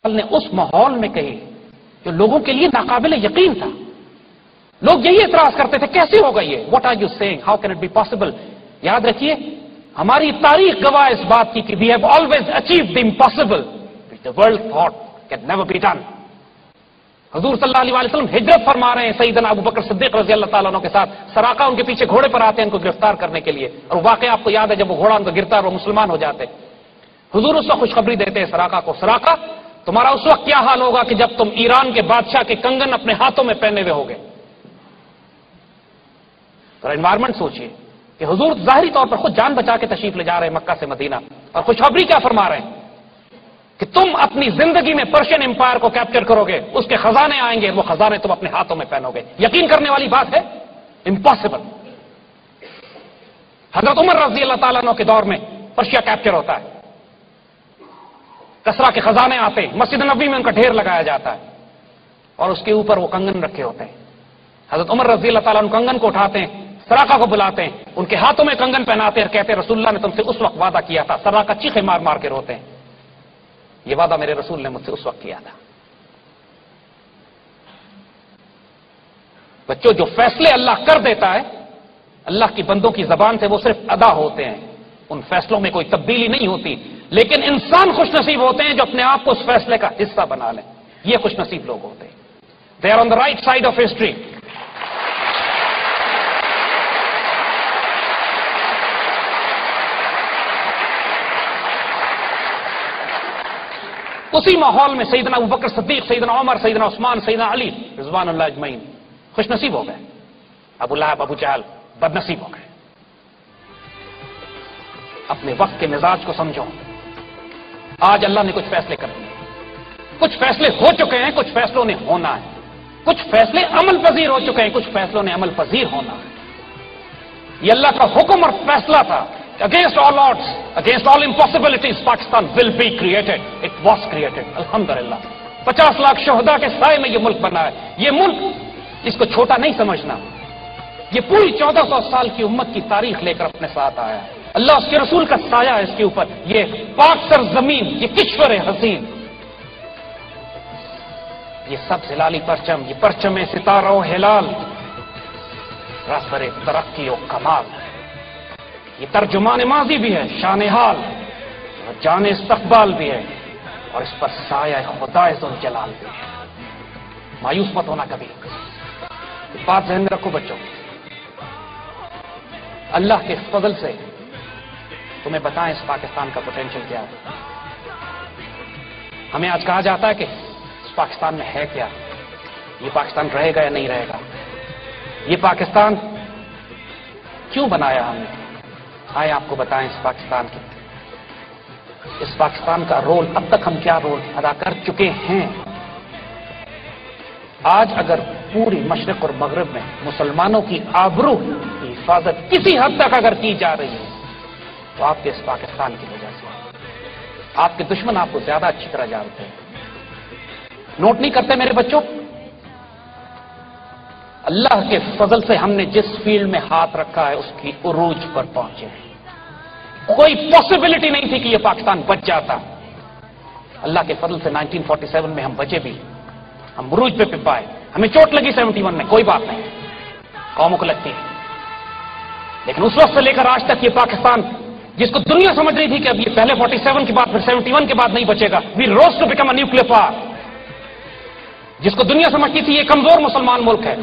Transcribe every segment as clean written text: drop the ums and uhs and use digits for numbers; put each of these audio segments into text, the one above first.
نے اس ماحول میں کہی جو لوگوں کے لیے ناقابل یقین تھا. لوگ یہی اعتراض کرتے تھے کیسے ہوگا یہ, what are you saying, how can it be possible. یاد رکھیے ہماری تاریخ گواہ اس بات کی کہ we have always achieved the impossible which the world thought can never be done. حضور صلی اللہ علیہ وسلم ہجرت فرما رہے ہیں سیدنا ابو بکر صدیق رضی اللہ تعالیٰ عنہ کے ساتھ. سراقہ ان کے پیچھے گھوڑے پر آتے ہیں ان کو گرفتار کرنے کے لیے, اور واقعہ آپ کو یاد ہے جب وہ گھوڑا ان کا گرتا ہے اور وہ مسلمان ہو جاتے. حضور اس وقت خوشخبری دیتے ہیں سراقہ کو, سراقہ تمہارا اس وقت کیا حال ہوگا کہ جب تم ایران کے بادشاہ کے کنگن اپنے ہاتھوں میں پہنے ہوئے ہوگے. تو انوائرمنٹ سوچئے کہ حضور ظاہری طور پر خود جان بچا کے تشریف لے جا رہے ہیں مکہ سے مدینہ, اور خوشخبری کیا فرما رہے ہیں کہ تم اپنی زندگی میں پرشین امپائر کو کیپچر کرو گے, اس کے خزانے آئیں گے, وہ خزانے تم اپنے ہاتھوں میں پہنو گے. یقین کرنے والی بات ہے, امپاسبل. حضرت عمر رضی اللہ تعالیٰ عنہ کے دور میں پرشیا کیپچر ہوتا ہے, کسرا کے خزانے آتے ہیں, مسجد نبوی میں ان کا ڈھیر لگایا جاتا ہے اور اس کے اوپر وہ کنگن رکھے ہوتے ہیں. حضرت عمر رضی اللہ تعالیٰ عنہ کنگن کو اٹھاتے ہیں, سراقہ کو بلاتے ہیں, ان کے ہاتھوں میں کنگن پہناتے ہیں اور کہتے ہیں رسول اللہ نے تم سے اس وقت وعدہ کیا تھا. سراقہ چیخے مار مار کے روتے ہیں, یہ وعدہ میرے رسول نے مجھ سے اس وقت کیا تھا. بچوں جو فیصلے اللہ کر دیتا ہے اللہ کی بندوں کی زبان سے وہ صرف ادا ہوتے ہیں, ان فیصلوں میں کوئی تبدیلی نہیں ہوتی. لیکن انسان خوش نصیب ہوتے ہیں جو اپنے آپ کو اس فیصلے کا حصہ بنا لیں. یہ خوش نصیب لوگ ہوتے ہیں. They are on the right side of history. اسی ماحول میں سیدنا ابو بکر صدیق, سیدنا عمر, سیدنا عثمان, سیدنا علی رضوان اللہ اجمعین خوش نصیب ہو گئے. ابو لہب, ابو جہل بد نصیب ہو گئے. اپنے وقت کے مزاج کو سمجھو. آج اللہ نے کچھ فیصلے کر دیے, کچھ فیصلے ہو چکے ہیں, کچھ فیصلوں نے ہونا ہے. کچھ فیصلے عمل پذیر ہو چکے ہیں, کچھ فیصلوں نے عمل پذیر ہونا ہے. یہ اللہ کا حکم اور فیصلہ تھا. Against all odds, against all impossibilities, Pakistan will be created. It was created. Alhamdulillah. 50 lakh شہداء کے سائے میں یہ ملک بنا ہے. یہ ملک اس کو چھوٹا نہیں سمجھنا. یہ پوری 1400 سال کی امت کی تاریخ لے کر اپنے ساتھ آیا ہے. اللہ اس کے رسول کا سایہ ہے اس کے اوپر. یہ پاک سر زمین, یہ کشور حسین, یہ سب ہلالی پرچم, یہ پرچم ستارہ و ہلال, راسبر ترقی و کمال. یہ ترجمان ماضی بھی ہے, شان حال اور جان استقبال بھی ہے, اور اس پر سایہ خدا ذوالجلال بھی ہے. مایوس مت ہونا کبھی. بات ذہن میں رکھو بچوں, اللہ کے فضل سے تمہیں بتائیں اس پاکستان کا پوٹینشیل کیا ہے. ہمیں آج کہا جاتا ہے کہ اس پاکستان میں ہے کیا, یہ پاکستان رہے گا یا نہیں رہے گا, یہ پاکستان کیوں بنایا ہم نے. آئے آپ کو بتائیں اس پاکستان کا رول, اب تک ہم کیا رول ادا کر چکے ہیں. آج اگر پوری مشرق اور مغرب میں مسلمانوں کی آبرو کی حفاظت کسی حد تک اگر کی جا رہی ہے تو آپ کے اس پاکستان کی وجہ سے. آپ کے دشمن آپ کو زیادہ اچھی طرح جانتے ہیں. نوٹ نہیں کرتے میرے بچوں, اللہ کے فضل سے ہم نے جس فیلڈ میں ہاتھ رکھا ہے اس کی عروج پر پہنچے ہیں. کوئی پاسبلٹی نہیں تھی کہ یہ پاکستان بچ جاتا. اللہ کے فضل سے 1947 میں ہم بچے بھی, ہم عروج پہ پائے. ہمیں چوٹ لگی 71 میں, کوئی بات نہیں, قوموں کو لگتی ہے, لیکن اس وقت سے لے کر آج تک یہ پاکستان جس کو دنیا سمجھ رہی تھی کہ اب یہ پہلے 47 کے بعد پھر 71 کے بعد نہیں بچے گا, we rose to become a nuclear power. جس کو دنیا سمجھتی تھی یہ کمزور مسلمان ملک ہے,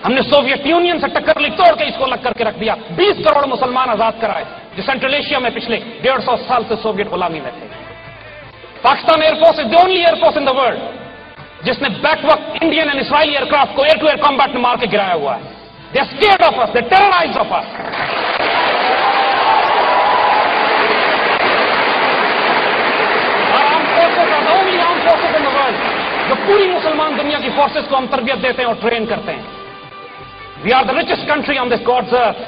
ہم نے سوویت یونین سے ٹکر لی, توڑ کے اس کو الگ کر کے رکھ دیا. 20 کروڑ مسلمان آزاد کرائے جو سینٹرل ایشیا میں پچھلے 150 سال سے سوویت غلامی میں تھے. Pakistan air force is the only air force in the world جس نے بیک وقت Indian and Israeli aircraft کو ایئر ٹو ایئر کمبیٹ میں مار کے گرایا ہوا ہے. They are scared of us, they terrorized of us. جو پوری مسلمان دنیا کی فورسز کو ہم تربیت دیتے ہیں اور ٹرین کرتے ہیں. We are the richest country on this God's earth.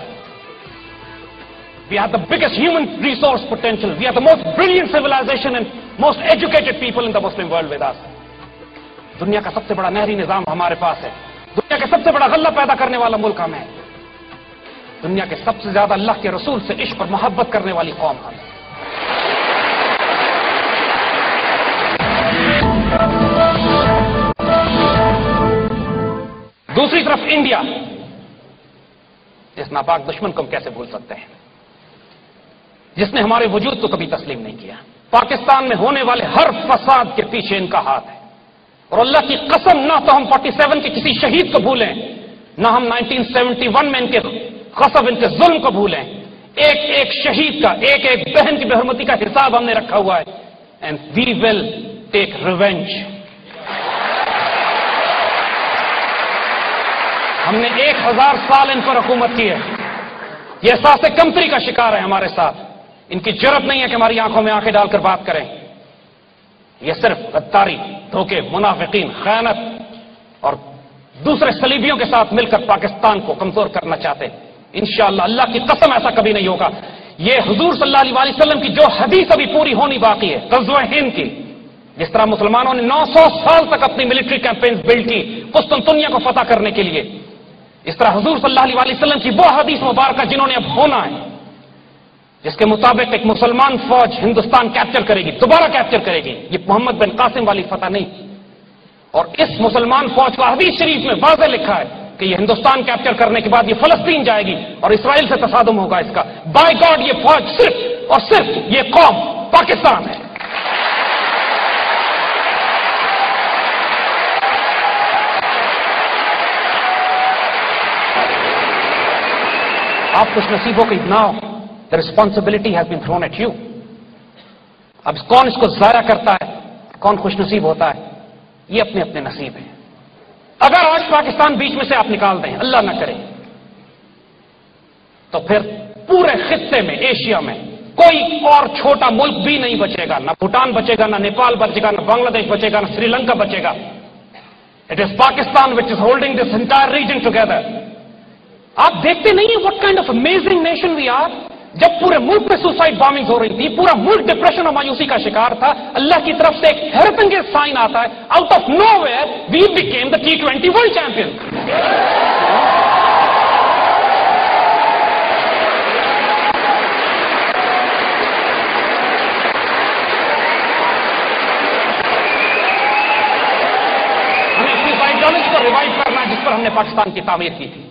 We are the biggest human resource potential. We are the most brilliant civilization and most educated people in the Muslim world with us. دنیا کا سب سے بڑا نہری نظام ہمارے پاس ہے. دنیا کے سب سے بڑا غلہ پیدا کرنے والا ملک ہم ہے. دنیا کے سب سے زیادہ اللہ کے رسول سے عشق اور محبت کرنے والی قوم ہم ہے. دوسری طرف انڈیا، اس ناپاک دشمن کو ہم کیسے بھول سکتے ہیں جس نے ہمارے وجود کو کبھی تسلیم نہیں کیا۔ پاکستان میں ہونے والے ہر فساد کے پیچھے ان کا ہاتھ ہے، اور اللہ کی قسم نہ تو ہم 47 کے کسی شہید کو بھولیں، نہ ہم 1971 میں ان کے غصب، ان کے ظلم کو بھولیں۔ ایک ایک شہید کا، ایک ایک بہن کی بے حرمتی کا حساب ہم نے رکھا ہوا ہے، and we will take revenge. ہم نے 1000 سال ان پر حکومت کی ہے، یہ احساس کمتری کا شکار ہے ہمارے ساتھ، ان کی جرأت نہیں ہے کہ ہماری آنکھوں میں آنکھیں ڈال کر بات کریں۔ یہ صرف غداری، دھوکے، منافقین، خیانت اور دوسرے صلیبیوں کے ساتھ مل کر پاکستان کو کمزور کرنا چاہتے ہیں۔ انشاءاللہ اللہ کی قسم ایسا کبھی نہیں ہوگا۔ یہ حضور صلی اللہ علیہ وسلم کی جو حدیث ابھی پوری ہونی باقی ہے، غزوہ ہند کی، جس طرح مسلمانوں نے 900 سال تک اپنی ملٹری کیمپینز بلڈ کی قسطنطنیہ کو فتح کرنے کے لیے، اس طرح حضور صلی اللہ علیہ وسلم کی وہ حدیث مبارکہ جنہوں نے اب ہونا ہے، جس کے مطابق ایک مسلمان فوج ہندوستان کیپچر کرے گی، دوبارہ کیپچر کرے گی۔ یہ محمد بن قاسم والی فتح نہیں، اور اس مسلمان فوج کا حدیث شریف میں واضح لکھا ہے کہ یہ ہندوستان کیپچر کرنے کے بعد یہ فلسطین جائے گی اور اسرائیل سے تصادم ہوگا اس کا۔ بائی گاڈ یہ فوج صرف اور صرف یہ قوم پاکستان ہے۔ آپ خوش نصیب ہو کہ now the responsibility has been thrown at you۔ اب کون اس کو ضائع کرتا ہے، کون خوش نصیب ہوتا ہے، یہ اپنے اپنے نصیب ہیں۔ اگر آج پاکستان بیچ میں سے آپ نکال دیں، اللہ نہ کرے، تو پھر پورے خطے میں، ایشیا میں کوئی اور چھوٹا ملک بھی نہیں بچے گا، نہ بھوٹان بچے گا، نہ نیپال بچے گا، نہ بنگلہ دیش بچے گا، نہ سری لنکا بچے گا۔ It is Pakistan which is holding this entire region together. آپ دیکھتے نہیں ہیں what kind of amazing nation we are. جب پورے ملک پہ سوسائڈ بامنگ ہو رہی تھی، پورا ملک ڈپریشن اور مایوسی کا شکار تھا، اللہ کی طرف سے ایک حیرت انگیز سائن آتا ہے، out of nowhere we became the T20 world champion. ہمیں اپنی آئیڈیالوجی کو ریوائو کرنا ہے جس پر ہم نے پاکستان کی تعمیر کی تھی۔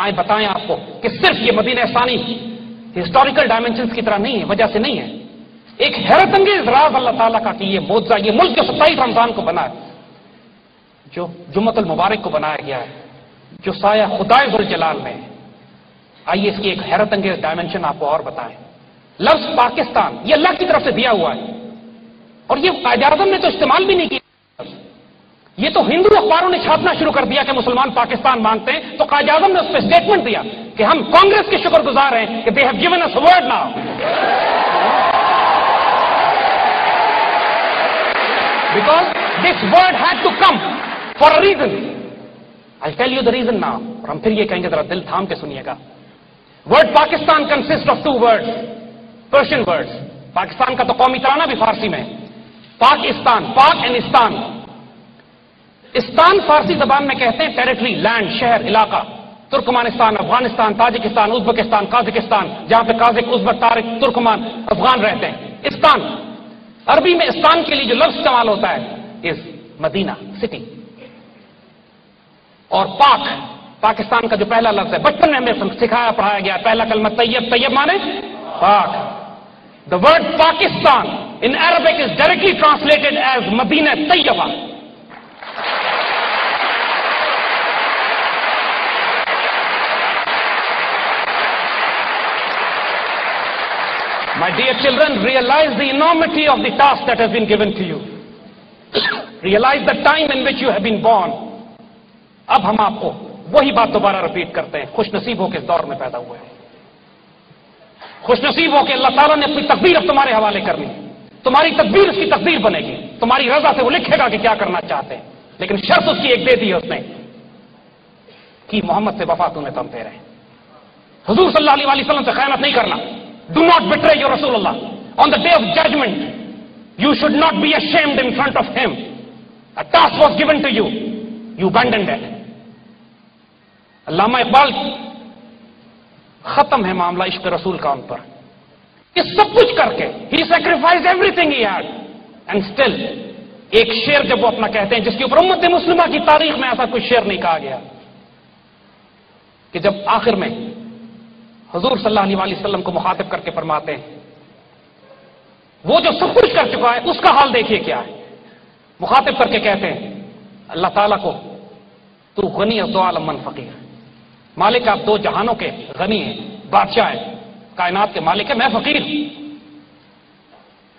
آئیں بتائیں آپ کو کہ صرف یہ مدینہ ثانی ہسٹوریکل ڈائمینشنز کی طرح نہیں ہے، وجہ سے نہیں ہے، ایک حیرت انگیز راز اللہ تعالیٰ کا کہ یہ معجزہ، یہ ملک جو 27 رمضان کو بنا ہے، جو جمعۃ المبارک کو بنایا گیا ہے، جو سایہ خدائے ذوالجلال میں ہے۔ آئیے اس کی ایک حیرت انگیز ڈائمینشن آپ کو اور بتائیں۔ لفظ پاکستان یہ اللہ کی طرف سے دیا ہوا ہے، اور یہ قائد اعظم نے تو استعمال بھی نہیں کیا، یہ تو ہندو اخباروں نے چھاپنا شروع کر دیا کہ مسلمان پاکستان مانگتے ہیں، تو قائد اعظم نے اس پہ اسٹیٹمنٹ دیا کہ ہم کانگریس کے شکر گزار ہیں کہ they have given us word now. Because this word had to come for a reason. I tell you the reason now, اور ہم پھر یہ کہیں گے، ذرا دل تھام کے سنیے گا۔ Word Pakistan consist of 2 words، Persian words. Pakistan کا تو قومی ترانہ بھی فارسی میں ہے، پاکستان، پاک اینڈ استان۔ استان فارسی زبان میں کہتے ہیں ٹیریٹری، لینڈ، شہر، علاقہ۔ Turkmenistan, Afghanistan, Tajikistan, Uzbekistan, Kazakhstan, جہاں پہ قازق، ازبک، تارک، ترکمان، افغان رہتے ہیں۔ استان، عربی میں استان کے لیے جو لفظ استعمال ہوتا ہے از مدینہ، سٹی۔ اور پاک، پاکستان کا جو پہلا لفظ ہے، بچپن میں ہمیں سکھایا پڑھایا گیا، پہلا کلمہ طیب، طیب مانے پاک۔ The word Pakistan in Arabic is directly translated as Madina Tayyaba. My dear children, realize the enormity of the task that has been given to you. Realize the time in which you have been born. اب ہم آپ کو وہی بات دوبارہ repeat کرتے ہیں، خوش نصیب ہو کے اس دور میں پیدا ہوئے ہیں، خوش نصیب ہو کے اللہ تعالیٰ نے اپنی تقدیر اب تمہارے حوالے کرنی، تمہاری تقدیر اس کی تقدیر بنے گی، تمہاری رضا سے وہ لکھے گا کہ کیا کرنا چاہتے ہیں، لیکن شرط اس کی ایک دے دی ہے اس نے کہ محمد سے وفا تمہیں تم دے رہے ہیں، حضور صلی اللہ علیہ وسلم سے خیانت نہیں کرنا۔ Do not betray your Rasulullah. On the day of judgment, you should not be ashamed in front of him. A task was given to you. You abandoned it. علامہ اقبال، ختم ہے معاملہ عشق رسول کا ان پر، یہ سب کچھ کر کے he sacrificed everything he had and still ایک شعر جب وہ اپنا کہتے ہیں جس کے اوپر امت مسلمہ کی تاریخ میں ایسا کوئی شعر نہیں کہا گیا، کہ جب آخر میں حضور صلی اللہ علیہ وسلم کو مخاطب کر کے فرماتے ہیں وہ جو سب کچھ کر چکا ہے اس کا حال دیکھیے کیا ہے. مخاطب کر کے کہتے ہیں اللہ تعالیٰ کو تو غنی از دو عالم من فقیر، مالک آپ دو جہانوں کے غنی ہیں، بادشاہ ہے، کائنات کے مالک ہے، میں فقیر ہوں.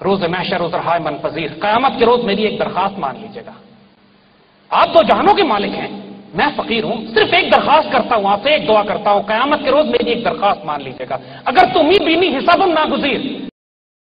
روز محشر روز رہائے من پذیر، قیامت کے روز میری ایک درخواست مان لیجیے گا. آپ دو جہانوں کے مالک ہیں، میں فقیر ہوں، صرف ایک درخواست کرتا ہوں آپ سے، ایک دعا کرتا ہوں، قیامت کے روز میری ایک درخواست مان لیجیے گا. اگر تم ہی بینی حساب ناگزیر،